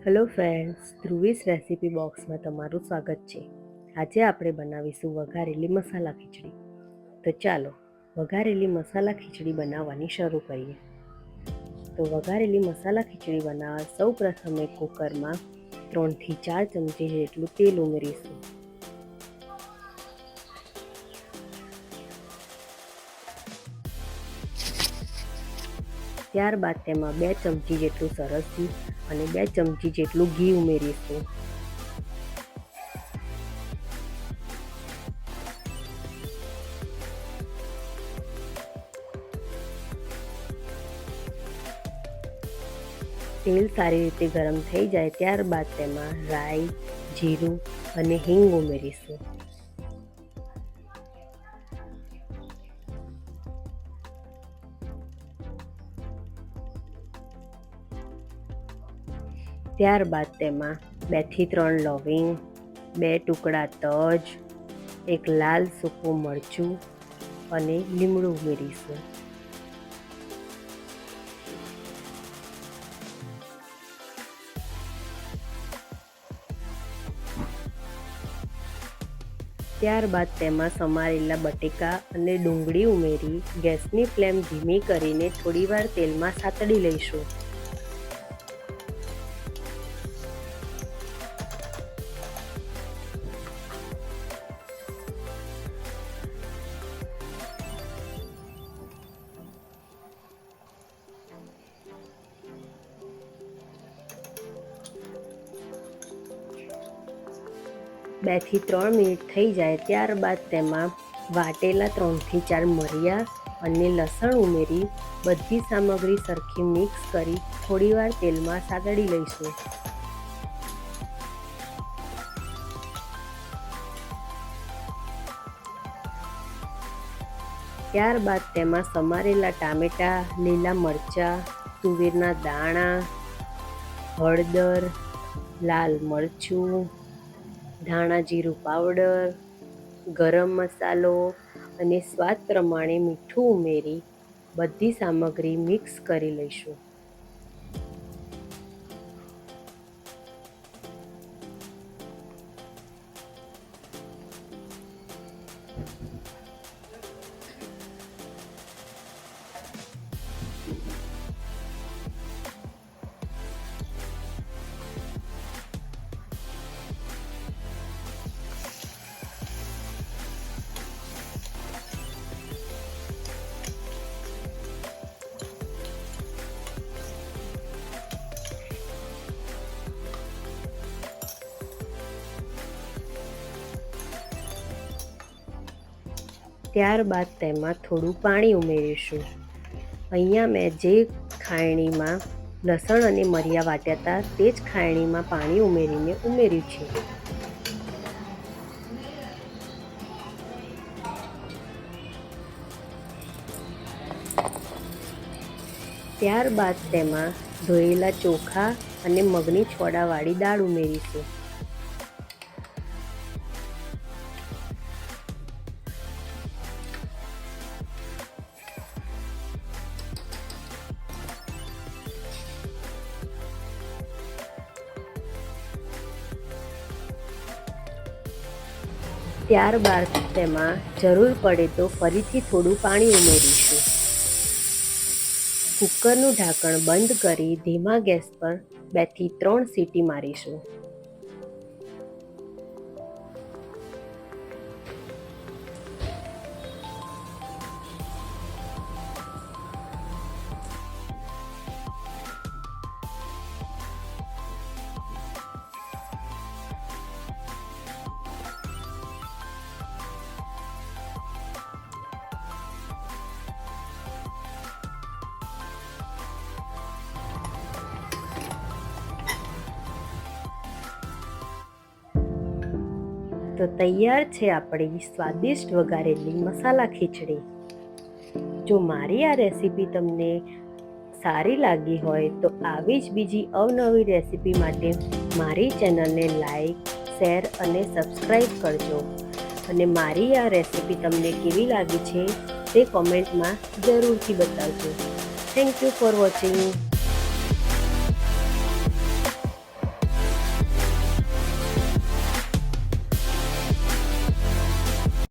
Hello friends, ધ્રુવીસ recipe બોક્સમાં તમારું સ્વાગત છે. આજે આપણે બનાવીશું વઘારેલી મસાલા ખીચડી. તો ચાલો વઘારેલી મસાલા ખીચડી બનાવવાની શરૂ કરીએ. તો વઘારેલી મસાલા ખીચડી બનાવવા સૌ પ્રથમ એક કુકરમાં 3 થી 4 ચમચી જેટલું તેલ ઉમેરીશું. ત્યારબાદ તેમાં 2 ચમચી જેટલું સરસી અને 2 ચમચી જેટલું ઘી ઉમેરીશું. તેલ સારી રીતે ગરમ થઈ જાય ત્યારબાદ તેમાં રાઈ, જીરું અને હિંગ ઉમેરીશું. ત્યારબાદ તેમાં 2 થી 3 લવિંગ, 2 ટુકડા તજ, 1 લાલ સૂકું મરચું અને લીમડું ઉમેરીશું. ત્યારબાદ તેમાં સમારેલા બટેકા અને ડુંગળી ઉમેરી ગેસની ફ્લેમ ધીમી કરીને થોડીવાર તેલમાં સાતળી લઈશું. બે થી 3 મિનિટ થઈ જાય ત્યારબાદ તેમાં વાટેલા 3 થી 4 મરિયા અને લસણ ઉમેરી બધી સામગ્રી સરખી મિક્સ કરી થોડીવાર તેલમાં સાતળી લઈશું. ત્યારબાદ તેમાં સમારેલા ટામેટા, લીલા મરચાં, તુવેરના દાણા, હળદર, લાલ મરચું, ધાણા જીરું પાવડર, ગરમ મસાલો અને સ્વાદ પ્રમાણે મીઠું ઉમેરી બધી સામગ્રી મિક્સ કરી લઈશું. ત્યારબાદ તેમાં થોડું પાણી ઉમેરીશું. અહીંયા મેં જે ખાયણીમાં લસણ અને મરિયા વાટ્યા હતા તે જ ખાયણીમાં પાણી ઉમેરીને ઉમેર્યું છે. ત્યારબાદ તેમાં ધોયેલા ચોખા અને મગની છોડાવાળી દાળ ઉમેરીશું. ત્યારબાદ તેમાં જરૂર પડે તો ફરીથી થોડું પાણી ઉમેરીશું. કુકરનું ઢાંકણ બંધ કરી ધીમા ગેસ પર 2 થી 3 સીટી મારીશું. તો તૈયાર છે આપણી સ્વાદિષ્ટ વઘારેલી મસાલા ખીચડી. જો મારી આ રેસીપી તમને સારી લાગી હોય તો આવી જ બીજી અવનવી રેસીપી માટે મારી ચેનલને લાઈક, શેર અને સબસ્ક્રાઈબ કરજો. અને મારી આ રેસીપી તમને કેવી લાગી છે તે કોમેન્ટમાં જરૂરથી બતાવજો. Thank you for watching.